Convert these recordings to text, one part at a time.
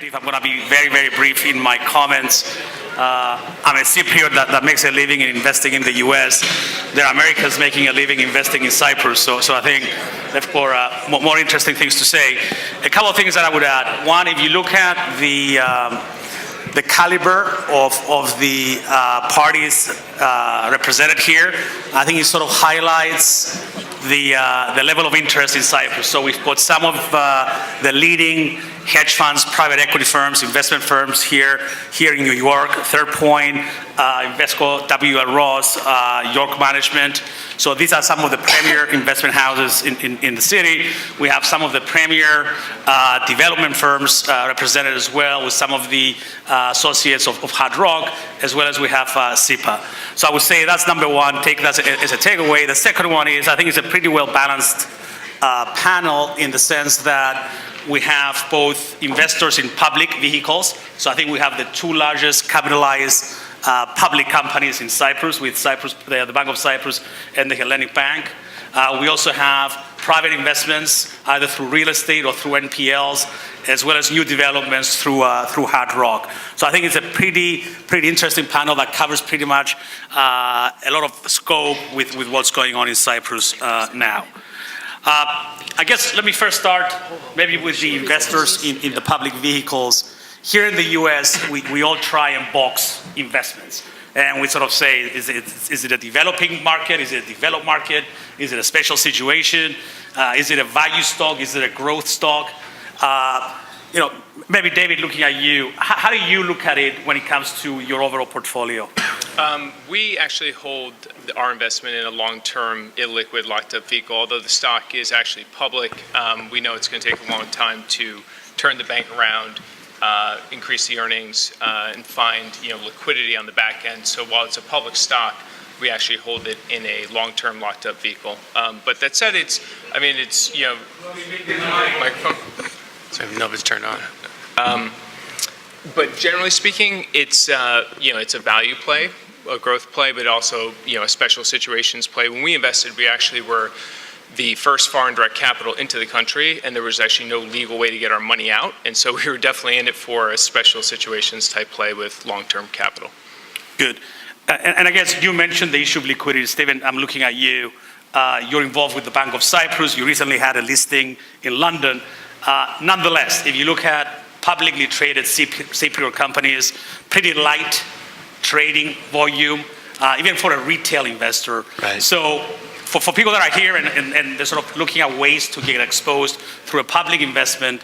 I'm going to be very, very brief in my comments. I'm a Cypriot that makes a living in investing in the US. There are Americans making a living investing in Cyprus. So I think that's for more interesting things to say. A couple of things that I would add. One, if you look at the caliber of the parties represented here, I think it sort of highlights the level of interest in Cyprus. So we've got some of the leading hedge funds, private equity firms, investment firms here in New York. Third Point, Invesco, W.L. Ross, York Management. So these are some of the premier investment houses in the city. We have some of the premier development firms represented as well, with some of the associates of Hard Rock, as well as we have CIPA. So I would say that's number one, take that as a takeaway. The second one is, I think it's a pretty well balanced panel in the sense that we have both investors in public vehicles. So I think we have the two largest capitalized public companies in Cyprus, with the Bank of Cyprus and the Hellenic Bank. We also have private investments, either through real estate or through NPLs, as well as new developments through Hard Rock. So I think it's a pretty interesting panel that covers pretty much a lot of scope with what's going on in Cyprus now. I guess let me first start maybe with the investors in the public vehicles. Here in the US, we all try and box investments. And we sort of say, is it a developing market? Is it a developed market? Is it a special situation? Is it a value stock? Is it a growth stock? Maybe David, looking at you, how do you look at it when it comes to your overall portfolio? We actually hold our investment in a long-term, illiquid, locked-up vehicle. Although the stock is actually public, we know it's going to take a long time to turn the bank around, increase the earnings, and find liquidity on the back end. So while it's a public stock, we actually hold it in a long-term, locked-up vehicle. But that said, microphone. So nobody's turned on. But generally speaking, it's a value play, a growth play, but also a special situations play. When we invested, we actually were the first foreign direct capital into the country, and there was actually no legal way to get our money out. And so we were definitely in it for a special situations type play with long-term capital. Good. And I guess you mentioned the issue of liquidity. Stephen, I'm looking at you. You're involved with the Bank of Cyprus. You recently had a listing in London. Nonetheless, if you look at publicly traded Cypriot companies, pretty light trading volume, even for a retail investor. Right. So for people that are here and they're sort of looking at ways to get exposed through a public investment,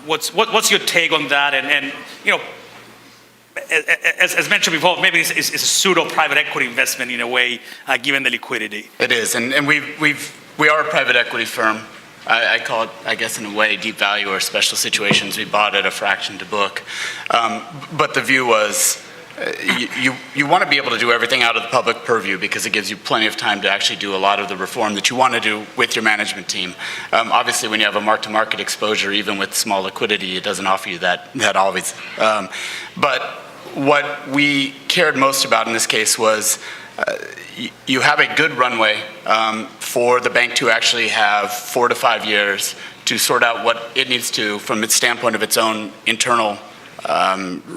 what's your take on that? And as mentioned before, maybe it's a pseudo private equity investment in a way, given the liquidity. It is, and we are a private equity firm. I call it, I guess, in a way, deep value or special situations. We bought at a fraction to book. But the view was, you want to be able to do everything out of the public purview because it gives you plenty of time to actually do a lot of the reform that you want to do with your management team. Obviously, when you have a mark-to-market exposure, even with small liquidity, it doesn't offer you that always. But what we cared most about in this case was you have a good runway for the bank to actually have 4 to 5 years to sort out what it needs to from its standpoint of its own internal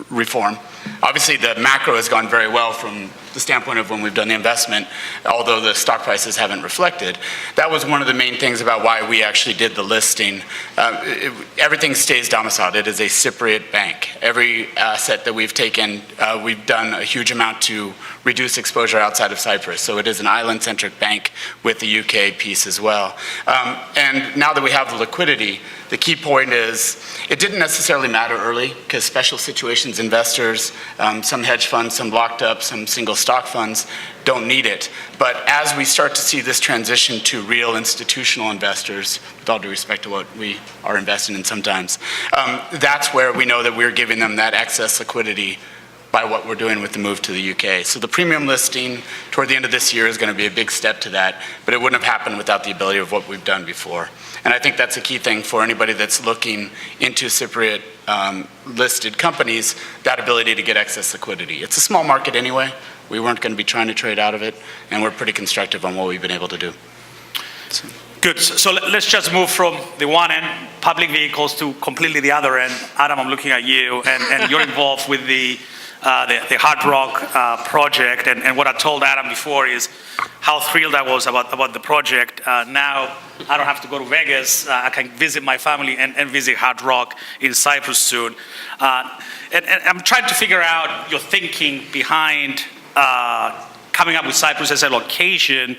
reform. Obviously, the macro has gone very well from the standpoint of when we've done the investment, although the stock prices haven't reflected. That was one of the main things about why we actually did the listing. Everything stays domiciled. It is a Cypriot bank. Every asset that we've taken, we've done a huge amount to reduce exposure outside of Cyprus. So it is an island-centric bank with the UK piece as well. And now that we have the liquidity, the key point is it didn't necessarily matter early because special situations investors, some hedge funds, some locked up, some single stock funds don't need it. But as we start to see this transition to real institutional investors, with all due respect to what we are investing in sometimes, that's where we know that we're giving them that excess liquidity by what we're doing with the move to the UK. So the premium listing toward the end of this year is going to be a big step to that, but it wouldn't have happened without the ability of what we've done before. And I think that's a key thing for anybody that's looking into Cypriot listed companies, that ability to get excess liquidity. It's a small market anyway. We weren't going to be trying to trade out of it, and we're pretty constructive on what we've been able to do. So. Good. So let's just move from the one end, public vehicles, to completely the other end. Adam, I'm looking at you, and you're involved with the Hard Rock project. And what I told Adam before is how thrilled I was about the project. Now I don't have to go to Vegas. I can visit my family and visit Hard Rock in Cyprus soon. And I'm trying to figure out your thinking behind coming up with Cyprus as a location,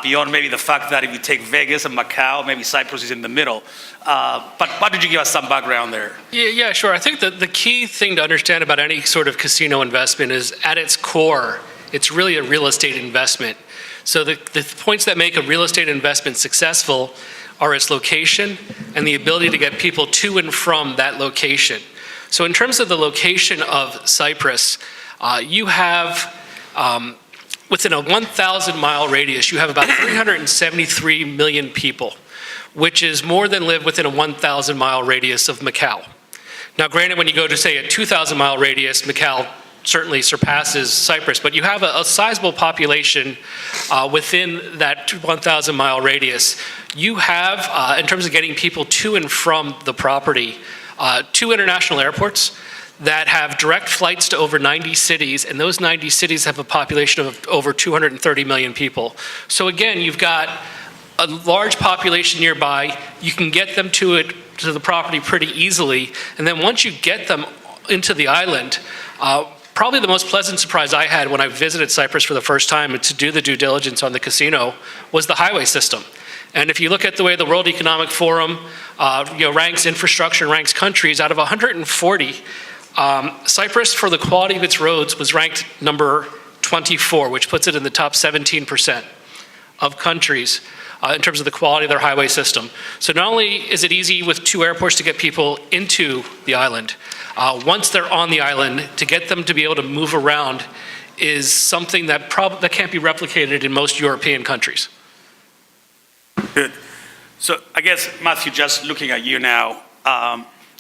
beyond maybe the fact that if you take Vegas and Macau, maybe Cyprus is in the middle. But why don't you give us some background there? Yeah, sure. I think that the key thing to understand about any sort of casino investment is, at its core, it's really a real estate investment. So the points that make a real estate investment successful are its location and the ability to get people to and from that location. So in terms of the location of Cyprus, you have, within a 1,000-mile radius, you have about 373 million people, which is more than live within a 1,000-mile radius of Macau. Now, granted, when you go to, say, a 2,000-mile radius, Macau certainly surpasses Cyprus, but you have a sizable population within that 1,000-mile radius. You have, in terms of getting people to and from the property, 2 international airports that have direct flights to over 90 cities, and those 90 cities have a population of over 230 million people. So again, you've got a large population nearby. You can get them to the property pretty easily, and then once you get them into the island, probably the most pleasant surprise I had when I visited Cyprus for the first time to do the due diligence on the casino was the highway system. And if you look at the way the World Economic Forum ranks infrastructure and ranks countries, out of 140, Cyprus, for the quality of its roads, was ranked number 24, which puts it in the top 17% of countries in terms of the quality of their highway system. So not only is it easy with 2 airports to get people into the island, once they're on the island, to get them to be able to move around is something that can't be replicated in most European countries. Good. So I guess, Matthew, just looking at you now,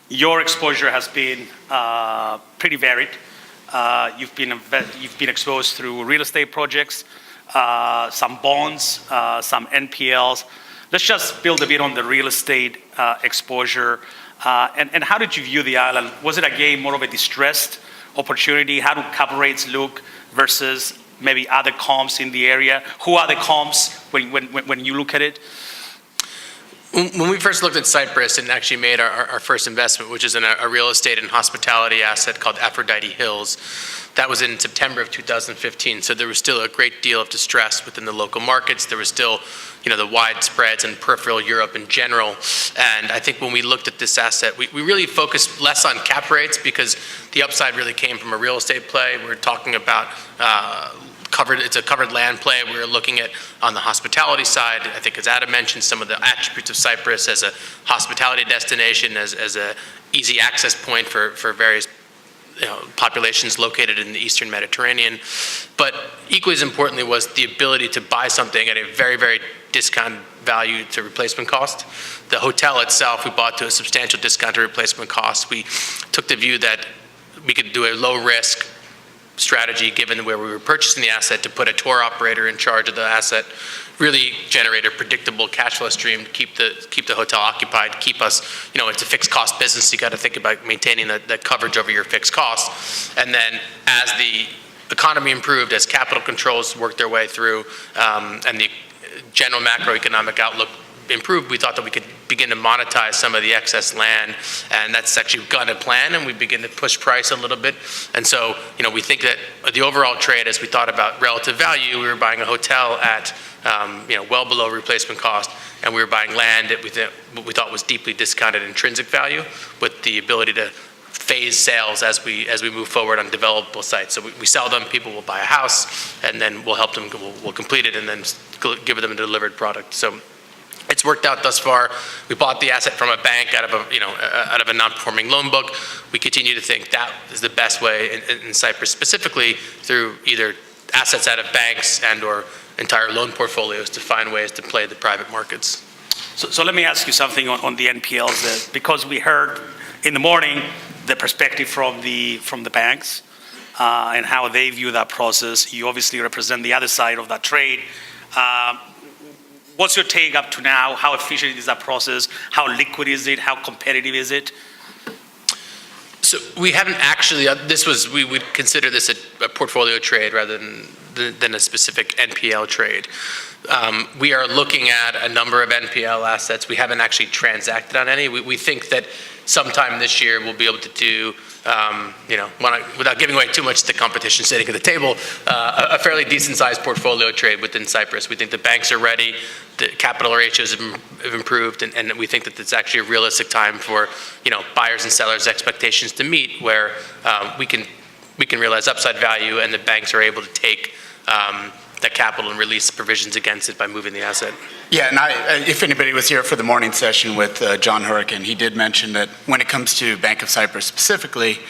your exposure has been pretty varied. You've been exposed through real estate projects, some bonds, some NPLs. Let's just build a bit on the real estate exposure. And how did you view the island? Was it again more of a distressed opportunity? How do cap rates look versus maybe other comps in the area? Who are the comps when you look at it? When we first looked at Cyprus and actually made our first investment, which is in a real estate and hospitality asset called Aphrodite Hills, that was in September of 2015. So there was still a great deal of distress within the local markets. There was still, the wide spreads in peripheral Europe in general. And I think when we looked at this asset, we really focused less on cap rates because the upside really came from a real estate play. We're talking about it's a covered land play. We were looking at, on the hospitality side, I think as Adam mentioned, some of the attributes of Cyprus as a hospitality destination, as a easy access point for various populations located in the Eastern Mediterranean. But equally as importantly was the ability to buy something at a very, very discounted value to replacement cost. The hotel itself, we bought to a substantial discount to replacement cost. We took the view that we could do a low risk strategy given where we were purchasing the asset to put a tour operator in charge of the asset, really generate a predictable cash flow stream to keep the hotel occupied, keep us, it's a fixed cost business. You got to think about maintaining the coverage over your fixed costs. And then as the economy improved, as capital controls worked their way through, and the general macroeconomic outlook improved, we thought that we could begin to monetize some of the excess land, and that's actually got a plan, and we begin to push price a little bit. And so, we think that the overall trade, as we thought about relative value, we were buying a hotel at, well below replacement cost, and we were buying land at what we thought was deeply discounted intrinsic value, with the ability to phase sales as we move forward on developable sites. So we sell them, people will buy a house, and then we'll help them, we'll complete it, and then give them a delivered product. So it's worked out thus far. We bought the asset from a bank out of a non-performing loan book. We continue to think that is the best way in Cyprus, specifically through either assets out of banks and or entire loan portfolios to find ways to play the private markets. So let me ask you something on the NPLs, because we heard in the morning the perspective from the banks and how they view that process. You obviously represent the other side of that trade. what's your take up to now? How efficient is that process? How liquid is it? How competitive is it? So we haven't actually, we would consider this a portfolio trade rather than a specific NPL trade. We are looking at a number of NPL assets. We haven't actually transacted on any. We think that sometime this year we'll be able to do, without giving away too much to the competition sitting at the table, a fairly decent sized portfolio trade within Cyprus. We think the banks are ready, the capital ratios have improved, and we think that it's actually a realistic time for, buyers and sellers' expectations to meet, where we can realize upside value, and the banks are able to take that capital and release provisions against it by moving the asset. Yeah, and if anybody was here for the morning session with John Hurricane, he did mention that when it comes to Bank of Cyprus specifically,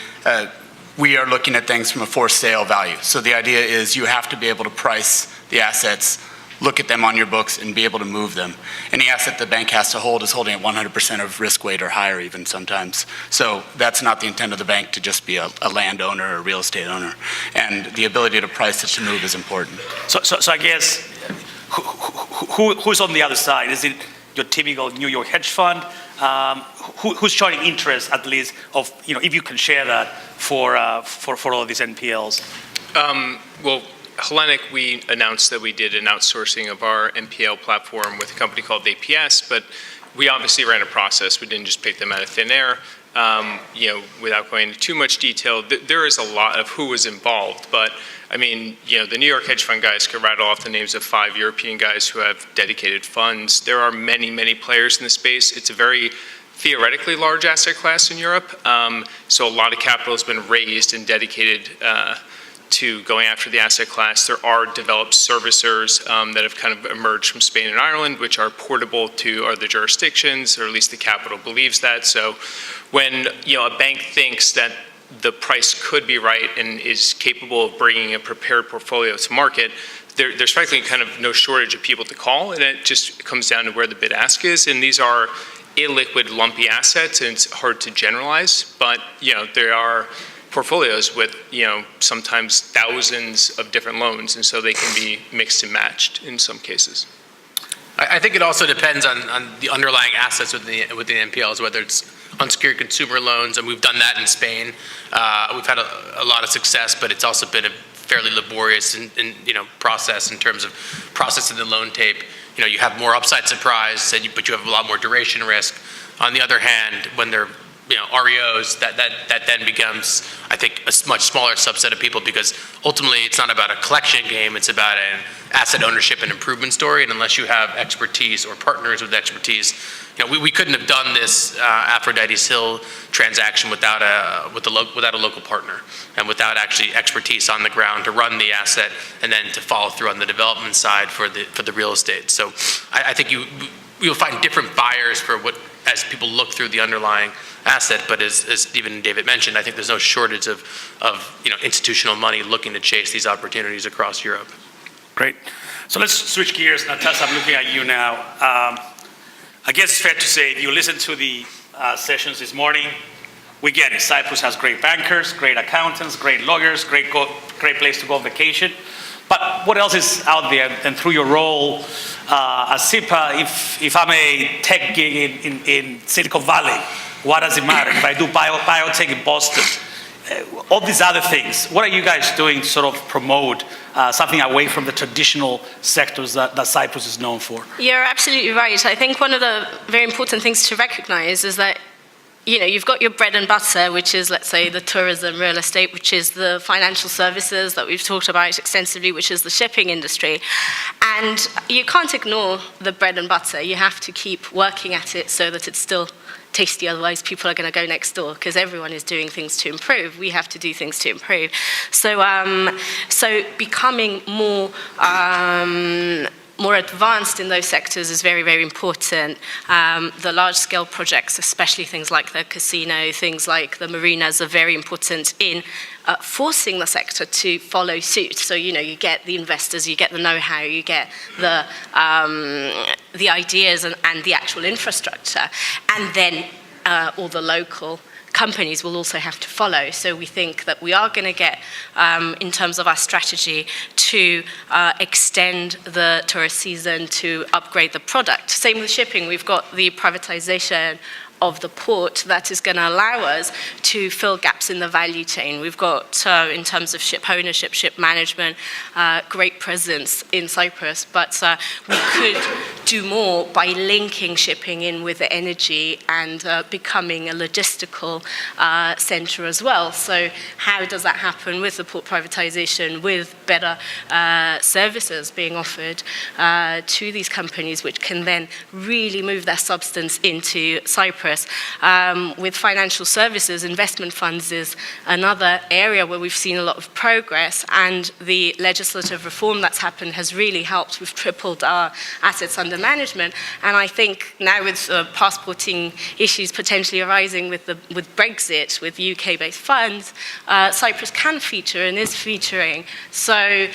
we are looking at things from a for sale value. So the idea is you have to be able to price the assets, look at them on your books, and be able to move them. Any asset the bank has to hold is holding at 100% of risk weight or higher even sometimes. So that's not the intent of the bank, to just be a landowner or a real estate owner. And the ability to price it to move is important. So I guess, who's on the other side? Is it your typical New York hedge fund? Who's showing interest, at least, of, if you can share that, for all these NPLs? Well, Hellenic, we announced that we did an outsourcing of our NPL platform with a company called APS, but we obviously ran a process. We didn't just pick them out of thin air. Without going into too much detail, there is a lot of who was involved, but I mean, the New York hedge fund guys could rattle off the names of 5 European guys who have dedicated funds. There are many, many players in the space. It's a very theoretically large asset class in Europe, so a lot of capital has been raised and dedicated to going after the asset class. There are developed servicers that have kind of emerged from Spain and Ireland, which are portable to other jurisdictions, or at least the capital believes that. So when a bank thinks that the price could be right and is capable of bringing a prepared portfolio to market, there's frankly kind of no shortage of people to call, and it just comes down to where the bid ask is. And these are illiquid, lumpy assets, and it's hard to generalize, but there are portfolios with sometimes thousands of different loans, and so they can be mixed and matched in some cases. I think it also depends on the underlying assets within NPLs, whether it's unsecured consumer loans, and we've done that in Spain. We've had a lot of success, but it's also been a fairly laborious process in terms of processing the loan tape. You have more upside surprise, but you have a lot more duration risk. On the other hand, when they're REOs, that then becomes, I think, a much smaller subset of people, because ultimately it's not about a collection game, it's about an asset ownership and improvement story. And unless you have expertise or partners with expertise, we couldn't have done this Aphrodite's Hill transaction without a local partner, and without actually expertise on the ground to run the asset and then to follow through on the development side for the real estate. So I think you'll find different buyers for what, as people look through the underlying asset, but as Stephen and David mentioned, I think there's no shortage of institutional money looking to chase these opportunities across Europe. Great. So let's switch gears. Natasa, I'm looking at you now. I guess it's fair to say, if you listen to the sessions this morning, we get it. Cyprus has great bankers, great accountants, great lawyers, great place to go on vacation. But what else is out there? And through your role as CIPA, if I'm a tech gig in Silicon Valley, what does it matter? If I do biotech in Boston, all these other things, what are you guys doing to sort of promote something away from the traditional sectors that Cyprus is known for? You're absolutely right. I think one of the very important things to recognize is that you've got your bread and butter, which is, let's say, the tourism, real estate, which is the financial services that we've talked about extensively, which is the shipping industry. And you can't ignore the bread and butter. You have to keep working at it so that it's still tasty, otherwise people are going to go next door, because everyone is doing things to improve. We have to do things to improve. So becoming more advanced in those sectors is very, very important. The large-scale projects, especially things like the casino, things like the marinas, are very important in forcing the sector to follow suit. So, you get the investors, you get the know-how, you get the ideas and the actual infrastructure, and then all the local companies will also have to follow. So we think that we are going to get, in terms of our strategy, to extend the tourist season, to upgrade the product. Same with shipping. We've got the privatization of the port that is going to allow us to fill gaps in the value chain. We've got, in terms of ship ownership, ship management, great presence in Cyprus, but we could do more by linking shipping in with the energy and becoming a logistical center as well. So how does that happen with the port privatization, with better services being offered to these companies, which can then really move their substance into Cyprus? With financial services, investment funds is another area where we've seen a lot of progress, and the legislative reform that's happened has really helped. We've tripled our assets under management, and I think now with passporting issues potentially arising with Brexit, with UK-based funds, Cyprus can feature and is featuring. So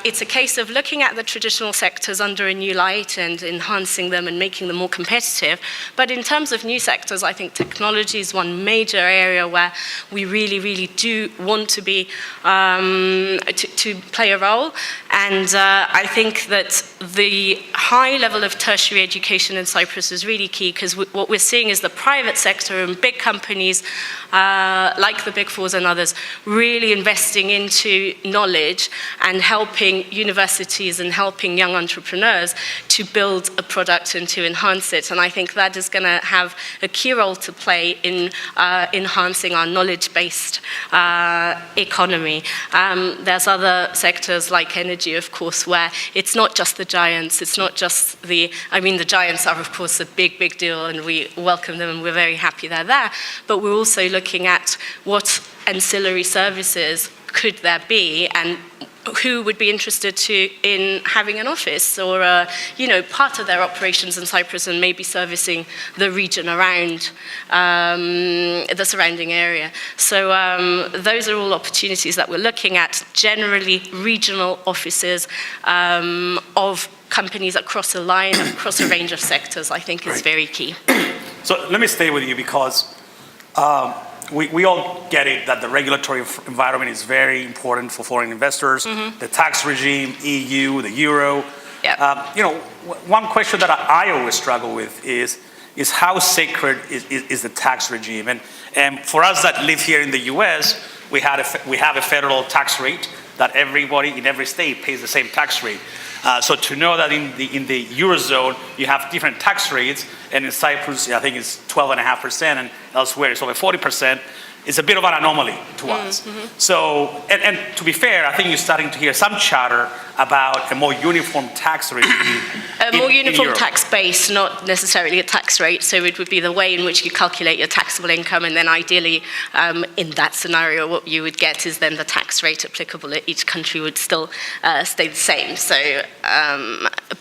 it's a case of looking at the traditional sectors under a new light and enhancing them and making them more competitive. But in terms of new sectors, I think technology is one major area where we really, really do want to be to play a role. And I think that the high level of tertiary education in Cyprus is really key, because what we're seeing is the private sector and big companies like the Big Fours and others really investing into knowledge and helping universities and helping young entrepreneurs to build a product and to enhance it. And I think that is going to have a key role to play in enhancing our knowledge-based economy. There's other sectors like energy, of course, where it's not just the giants, it's not just the giants are, of course, a big, big deal, and we welcome them and we're very happy they're there, but we're also looking at what ancillary services could there be, and who would be interested in having an office or part of their operations in Cyprus and maybe servicing the region around the surrounding area. So those are all opportunities that we're looking at. Generally, regional offices of companies across a line, across a range of sectors, I think is very key. So let me stay with you, because we all get it that the regulatory environment is very important for foreign investors, the tax regime, EU, the euro. Yep. One question that I always struggle with is how sacred is the tax regime? And for us that live here in the US, we have a federal tax rate that everybody in every state pays the same tax rate. So to know that in the Eurozone, you have different tax rates, and in Cyprus, I think it's 12.5%, and elsewhere it's over 40%, is a bit of an anomaly to us. So, and to be fair, I think you're starting to hear some chatter about a more uniform tax regime. A more uniform tax base, not necessarily a tax rate. So it would be the way in which you calculate your taxable income, and then ideally, in that scenario, what you would get is then the tax rate applicable at each country would still stay the same. So,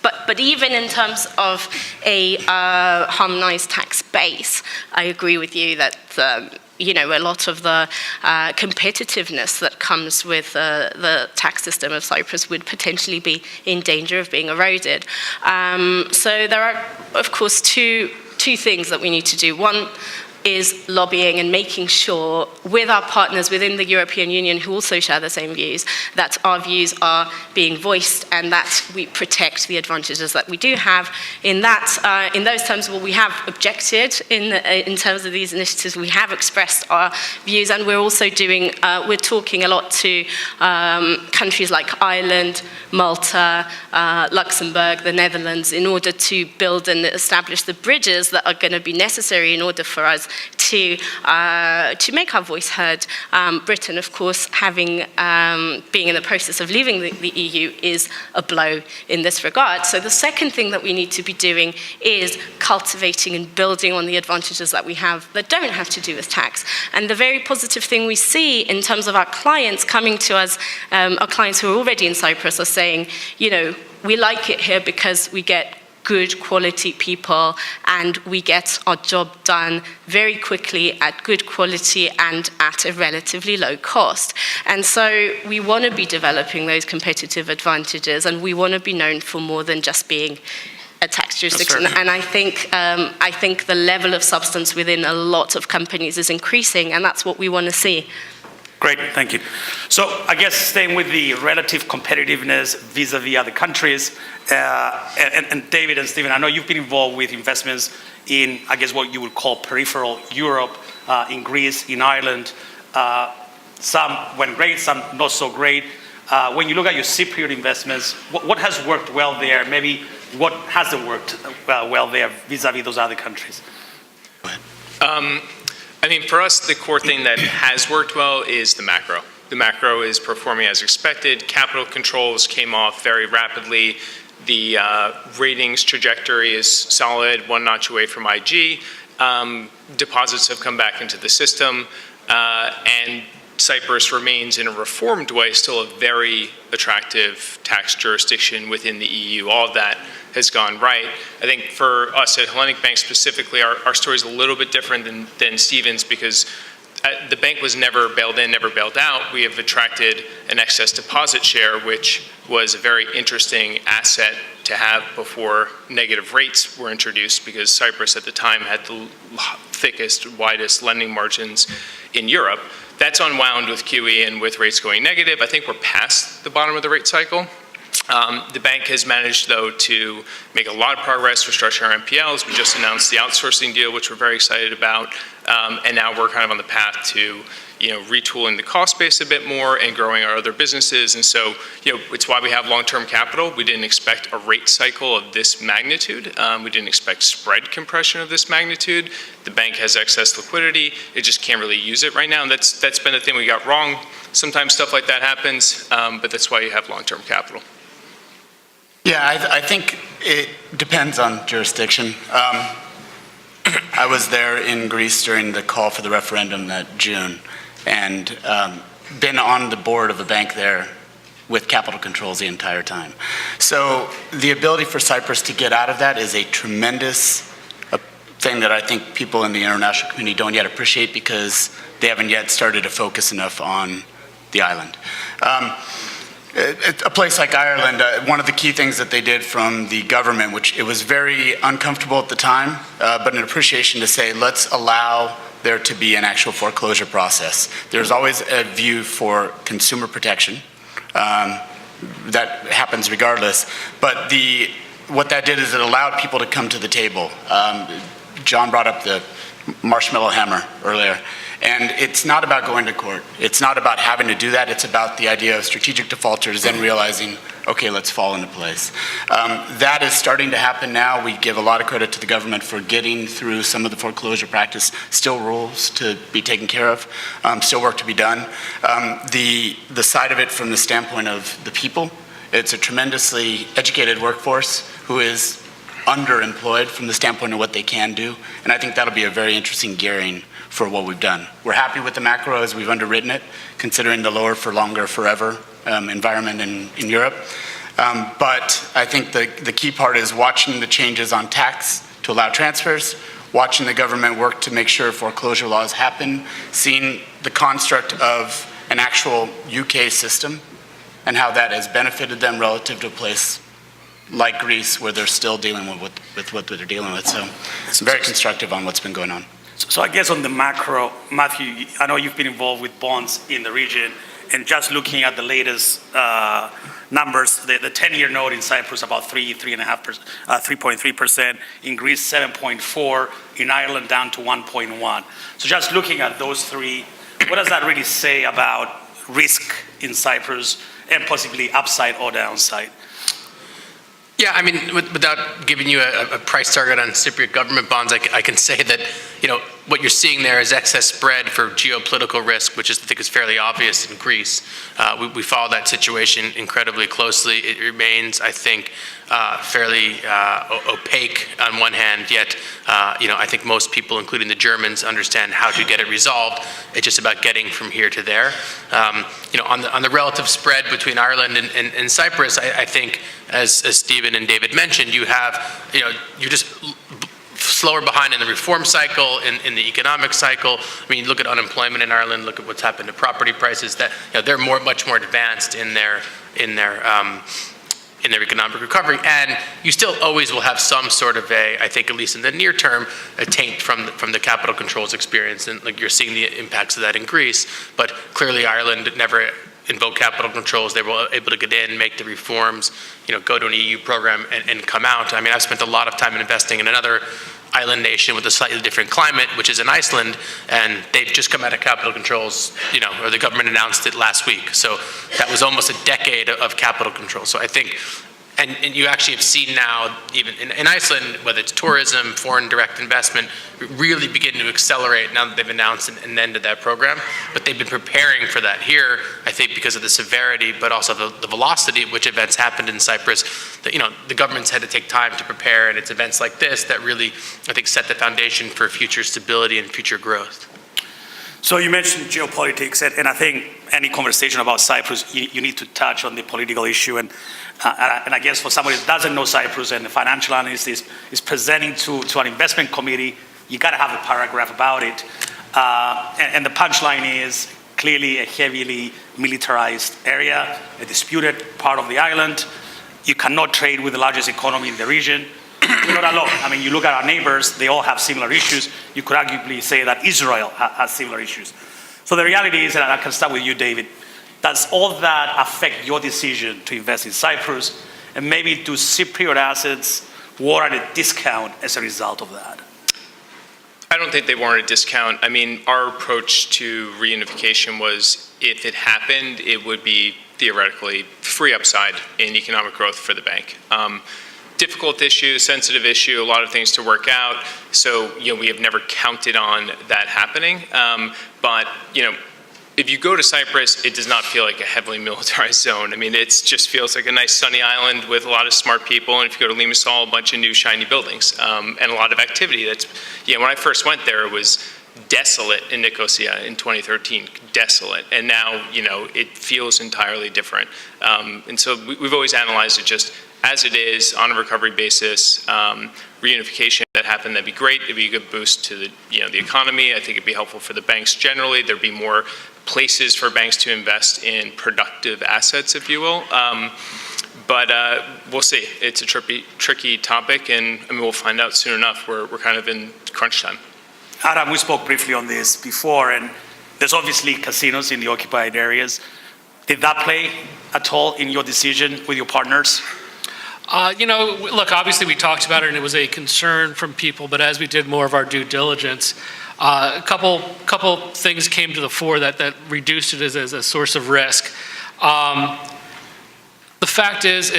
but even in terms of a harmonized tax base, I agree with you that a lot of the competitiveness that comes with the tax system of Cyprus would potentially be in danger of being eroded. So there are, of course, two things that we need to do. One is lobbying and making sure with our partners within the European Union who also share the same views, that our views are being voiced and that we protect the advantages that we do have. In those terms, we have objected in terms of these initiatives. We have expressed our views, and we're also we're talking a lot to countries like Ireland, Malta, Luxembourg, the Netherlands, in order to build and establish the bridges that are going to be necessary in order for us to make our voice heard. Britain, of course, being in the process of leaving the EU is a blow in this regard. So the second thing that we need to be doing is cultivating and building on the advantages that we have that don't have to do with tax. And the very positive thing we see in terms of our clients coming to us, our clients who are already in Cyprus are saying, we like it here because we get good quality people and we get our job done very quickly at good quality and at a relatively low cost. And so we want to be developing those competitive advantages, and we want to be known for more than just being a tax jurisdiction. fair. And I think the level of substance within a lot of companies is increasing, and that's what we want to see. Great, thank you. So I guess staying with the relative competitiveness vis-a-vis other countries, and David and Stephen, I know you've been involved with investments in, I guess, what you would call peripheral Europe, in Greece, in Ireland. Some went great, some not so great. When you look at your Cypriot investments, what has worked well there? Maybe what hasn't worked well there vis-a-vis those other countries? I mean, for us, the core thing that has worked well is the macro. The macro is performing as expected. Capital controls came off very rapidly. The ratings trajectory is solid, one notch away from IG. Deposits have come back into the system, and Cyprus remains, in a reformed way, still a very attractive tax jurisdiction within the EU. All of that has gone right. I think for us at Hellenic Bank specifically, our story is a little bit different than Stephen's, because the bank was never bailed in, never bailed out. We have attracted an excess deposit share, which was a very interesting asset to have before negative rates were introduced, because Cyprus at the time had the thickest, widest lending margins in Europe. That's unwound with QE and with rates going negative. I think we're past the bottom of the rate cycle. The bank has managed, though, to make a lot of progress, restructure our NPLs. We just announced the outsourcing deal, which we're very excited about. And now we're kind of on the path to, retooling the cost base a bit more and growing our other businesses. And so, it's why we have long-term capital. We didn't expect a rate cycle of this magnitude. We didn't expect spread compression of this magnitude. The bank has excess liquidity. It just can't really use it right now. And that's been the thing we got wrong. Sometimes stuff like that happens, but that's why you have long-term capital. Yeah, I think it depends on jurisdiction. I was there in Greece during the call for the referendum that June, and been on the board of a bank there with capital controls the entire time. So the ability for Cyprus to get out of that is a tremendous thing that I think people in the international community don't yet appreciate, because they haven't yet started to focus enough on the island. A place like Ireland, one of the key things that they did from the government, which it was very uncomfortable at the time, but an appreciation to say, let's allow there to be an actual foreclosure process. There's always a view for consumer protection. That happens regardless. But what that did is it allowed people to come to the table. John brought up the marshmallow hammer earlier. And it's not about going to court. It's not about having to do that. It's about the idea of strategic defaulters then realizing, okay, let's fall into place. That is starting to happen now. We give a lot of credit to the government for getting through some of the foreclosure practice. Still rules to be taken care of. Still work to be done. The side of it from the standpoint of the people, it's a tremendously educated workforce who is underemployed from the standpoint of what they can do. And I think that'll be a very interesting gearing for what we've done. We're happy with the macro as we've underwritten it, considering the lower for longer forever environment in Europe. But I think the key part is watching the changes on tax to allow transfers, watching the government work to make sure foreclosure laws happen, seeing the construct of an actual UK system and how that has benefited them relative to a place like Greece, where they're still dealing with what they're dealing with. So it's very constructive on what's been going on. So I guess on the macro, Matthew, I know you've been involved with bonds in the region, and just looking at the latest numbers, the 10-year note in Cyprus about 3.3%, in Greece 7.4%, in Ireland down to 1.1%. So just looking at those three, what does that really say about risk in Cyprus and possibly upside or downside? Yeah, I mean, without giving you a price target on Cypriot government bonds, I can say that, what you're seeing there is excess spread for geopolitical risk, which I think is fairly obvious in Greece. We follow that situation incredibly closely. It remains, I think, fairly opaque on one hand, yet, I think most people, including the Germans, understand how to get it resolved. It's just about getting from here to there. On the relative spread between Ireland and Cyprus, I think, as Stephen and David mentioned, you're just slower behind in the reform cycle, in the economic cycle. I mean, look at unemployment in Ireland, look at what's happened to property prices, that they're much more advanced in their in their economic recovery. And you still always will have some sort of I think at least in the near term, a taint from the capital controls experience. And like you're seeing the impacts of that in Greece, but clearly Ireland never invoked capital controls. They were able to get in, make the reforms, go to an EU program and come out. I mean, I've spent a lot of time investing in another island nation with a slightly different climate, which is in Iceland, and they've just come out of capital controls, or the government announced it last week. So that was almost a decade of capital control. So I think, and you actually have seen now, even in Iceland, whether it's tourism, foreign direct investment, really begin to accelerate now that they've announced an end to that program. But they've been preparing for that here, I think because of the severity, but also the velocity at which events happened in Cyprus. That, the government's had to take time to prepare, and it's events like this that really, I think, set the foundation for future stability and future growth. So you mentioned geopolitics, and I think any conversation about Cyprus, you need to touch on the political issue. And I guess for somebody that doesn't know Cyprus and the financial analyst is presenting to an investment committee, you got to have a paragraph about it. And the punchline is clearly a heavily militarized area, a disputed part of the island. You cannot trade with the largest economy in the region. We're not alone. I mean, you look at our neighbors, they all have similar issues. You could arguably say that Israel has similar issues. So the reality is, and I can start with you, David, does all that affect your decision to invest in Cyprus? And maybe do Cypriot assets warrant a discount as a result of that? I don't think they warrant a discount. I mean, our approach to reunification was if it happened, it would be theoretically free upside in economic growth for the bank. Difficult issue, sensitive issue, a lot of things to work out. So, we have never counted on that happening. But, if you go to Cyprus, it does not feel like a heavily militarized zone. I mean, it just feels like a nice sunny island with a lot of smart people. And if you go to Limassol, a bunch of new shiny buildings and a lot of activity. That's, when I first went there, it was desolate in Nicosia in 2013, desolate. And now, it feels entirely different. And so we've always analyzed it just as it is on a recovery basis. Reunification that happened, that'd be great. It'd be a good boost to the, the economy. I think it'd be helpful for the banks generally. There'd be more places for banks to invest in productive assets, if you will. But we'll see. It's a tricky topic, and we'll find out soon enough. We're kind of in crunch time. Adam, we spoke briefly on this before, and there's obviously casinos in the occupied areas. Did that play at all in your decision with your partners? Look, obviously we talked about it and it was a concern from people, but as we did more of our due diligence, a couple things came to the fore that reduced it as a source of risk. The fact is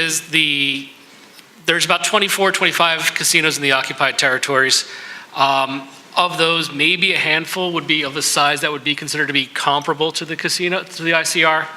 there's about 24, 25 casinos in the occupied territories. Of those, maybe a handful would be of the size that would be considered to be comparable to the casino, to the ICR.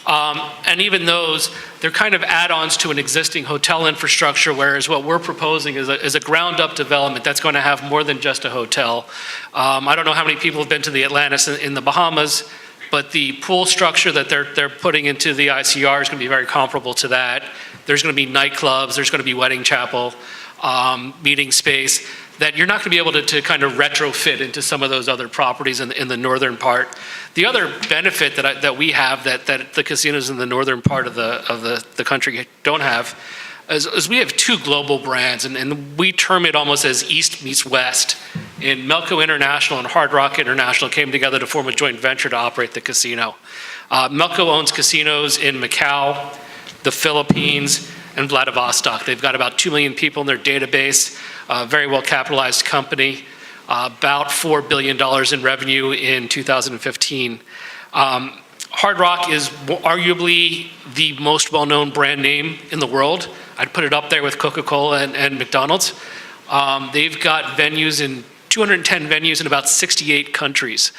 And even those, they're kind of add-ons to an existing hotel infrastructure, whereas what we're proposing is a ground-up development that's going to have more than just a hotel. I don't know how many people have been to the Atlantis in the Bahamas, but the pool structure that they're putting into the ICR is going to be very comparable to that. There's going to be nightclubs, there's going to be wedding chapel, meeting space, that you're not going to be able to kind of retrofit into some of those other properties in the northern part. The other benefit that we have that the casinos in the northern part of the country don't have is we have two global brands, and we term it almost as East meets West. And Melco International and Hard Rock International came together to form a joint venture to operate the casino. Melco owns casinos in Macau, the Philippines, and Vladivostok. They've got about 2 million people in their database, a very well capitalized company, about $4 billion in revenue in 2015. Hard Rock is arguably the most well-known brand name in the world. I'd put it up there with Coca-Cola and McDonald's. They've got venues in 210 venues in about 68 countries.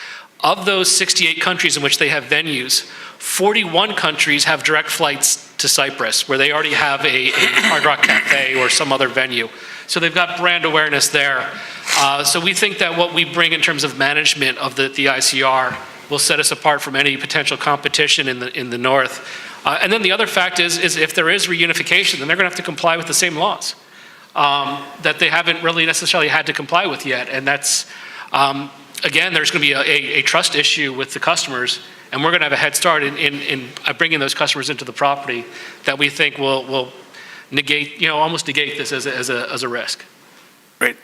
Of those 68 countries in which they have venues, 41 countries have direct flights to Cyprus, where they already have a Hard Rock Cafe or some other venue. So they've got brand awareness there. So we think that what we bring in terms of management of the ICR will set us apart from any potential competition in the north. And then the other fact is if there is reunification, then they're going to have to comply with the same laws that they haven't really necessarily had to comply with yet. And that's, again, there's going to be a trust issue with the customers, and we're going to have a head start in bringing those customers into the property that we think will negate, almost negate this as a risk. Great.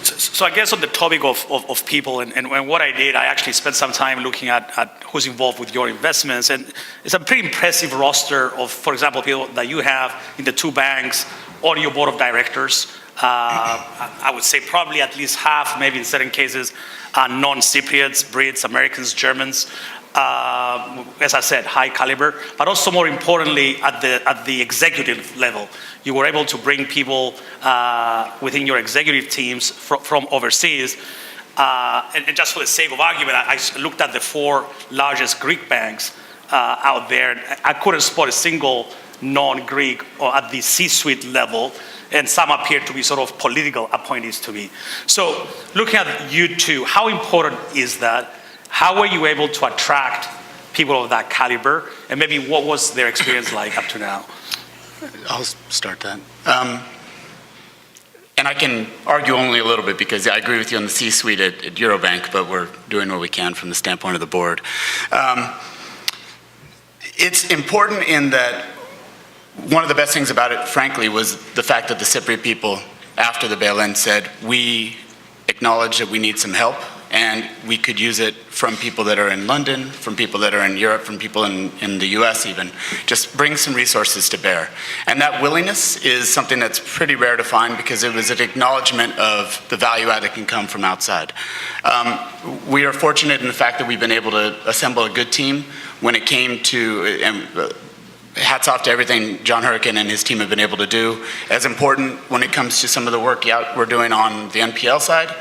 So I guess on the topic of people and what I did, I actually spent some time looking at who's involved with your investments. And it's a pretty impressive roster of, for example, people that you have in the two banks or your board of directors. I would say probably at least half, maybe in certain cases, are non-Cypriots, Brits, Americans, Germans. As I said, high caliber, but also more importantly, at the executive level, you were able to bring people within your executive teams from overseas. And just for the sake of argument, I looked at the 4 largest Greek banks out there. I couldn't spot a single non-Greek or at the C-suite level, and some appear to be sort of political appointees to me. So looking at you two, how important is that? How were you able to attract people of that caliber? And maybe what was their experience like up to now? I'll start that. And I can argue only a little bit because I agree with you on the C-suite at Eurobank, but we're doing what we can from the standpoint of the board. It's important in that one of the best things about it, frankly, was the fact that the Cypriot people, after the bail-in, said, we acknowledge that we need some help, and we could use it from people that are in London, from people that are in Europe, from people in the US even. Just bring some resources to bear. And that willingness is something that's pretty rare to find because it was an acknowledgement of the value add that can come from outside. We are fortunate in the fact that we've been able to assemble a good team when it came to, hats off to everything John Hurricane and his team have been able to do. As important when it comes to some of the work we're doing on the NPL side,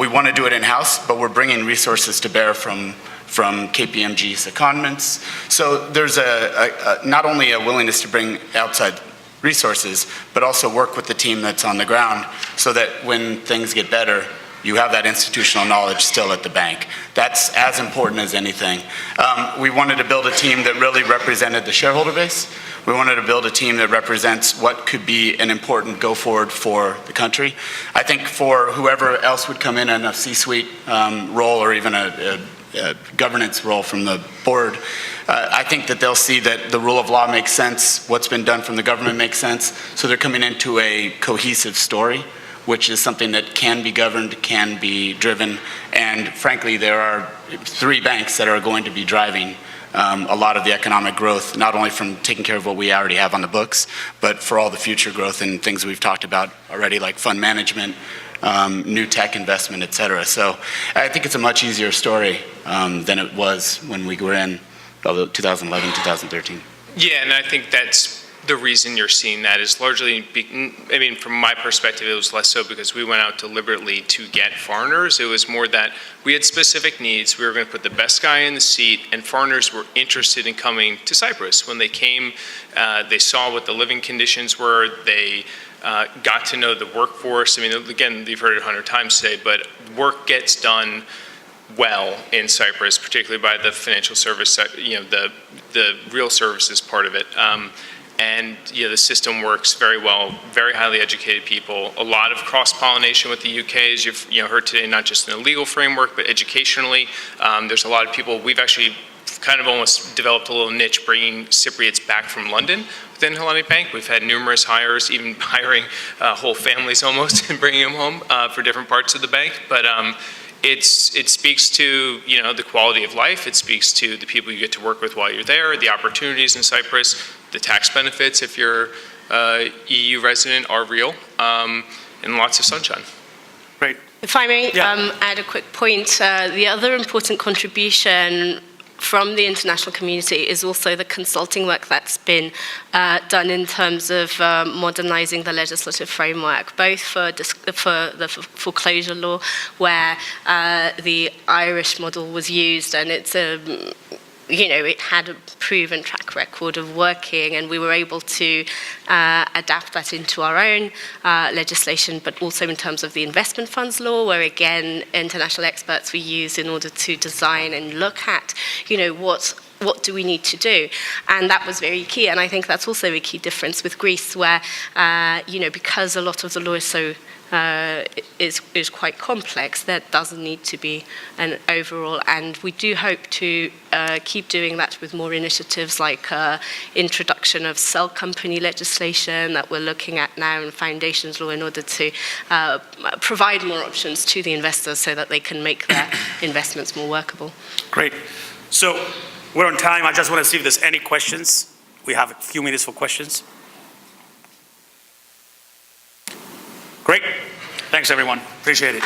we want to do it in-house, but we're bringing resources to bear from KPMG's secondments. So there's not only a willingness to bring outside resources, but also work with the team that's on the ground so that when things get better, you have that institutional knowledge still at the bank. That's as important as anything. We wanted to build a team that really represented the shareholder base. We wanted to build a team that represents what could be an important go forward for the country. I think for whoever else would come in a C-suite role or even a governance role from the board, I think that they'll see that the rule of law makes sense, what's been done from the government makes sense, so they're coming into a cohesive story, which is something that can be governed, can be driven, and frankly, there are 3 banks that are going to be driving a lot of the economic growth, not only from taking care of what we already have on the books, but for all the future growth and things we've talked about already, like fund management, new tech investment, et cetera. So I think it's a much easier story than it was when we were in 2011, 2013. Yeah, and I think that's the reason you're seeing that is largely, from my perspective, it was less so because we went out deliberately to get foreigners. It was more that we had specific needs. We were going to put the best guy in the seat, and foreigners were interested in coming to Cyprus. When they came, they saw what the living conditions were. They got to know the workforce. Again, you've heard it 100 times today, but work gets done well in Cyprus, particularly by the financial service, the real services part of it. And the system works very well, very highly educated people, a lot of cross-pollination with the UK, as you've heard today, not just in the legal framework, but educationally. There's a lot of people, we've actually kind of almost developed a little niche bringing Cypriots back from London within Hellenic Bank. We've had numerous hires, even hiring whole families almost and bringing them home for different parts of the bank. But it speaks to the quality of life. It speaks to the people you get to work with while you're there, the opportunities in Cyprus, the tax benefits if you're EU resident are real, and lots of sunshine. Great. If I may add a quick point, the other important contribution from the international community is also the consulting work that's been done in terms of modernizing the legislative framework, both for the foreclosure law, where the Irish model was used, and it's it had a proven track record of working, and we were able to adapt that into our own legislation, but also in terms of the investment funds law, where again, international experts were used in order to design and look at, what what do we need to do? And that was very key. And I think that's also a key difference with Greece, where, because a lot of the law is quite complex, there doesn't need to be an overall. And we do hope to keep doing that with more initiatives like introduction of cell company legislation that we're looking at now in foundations law in order to provide more options to the investors so that they can make their investments more workable. Great. So we're on time. I just want to see if there's any questions. We have a few minutes for questions. Great. Thanks, everyone. Appreciate it.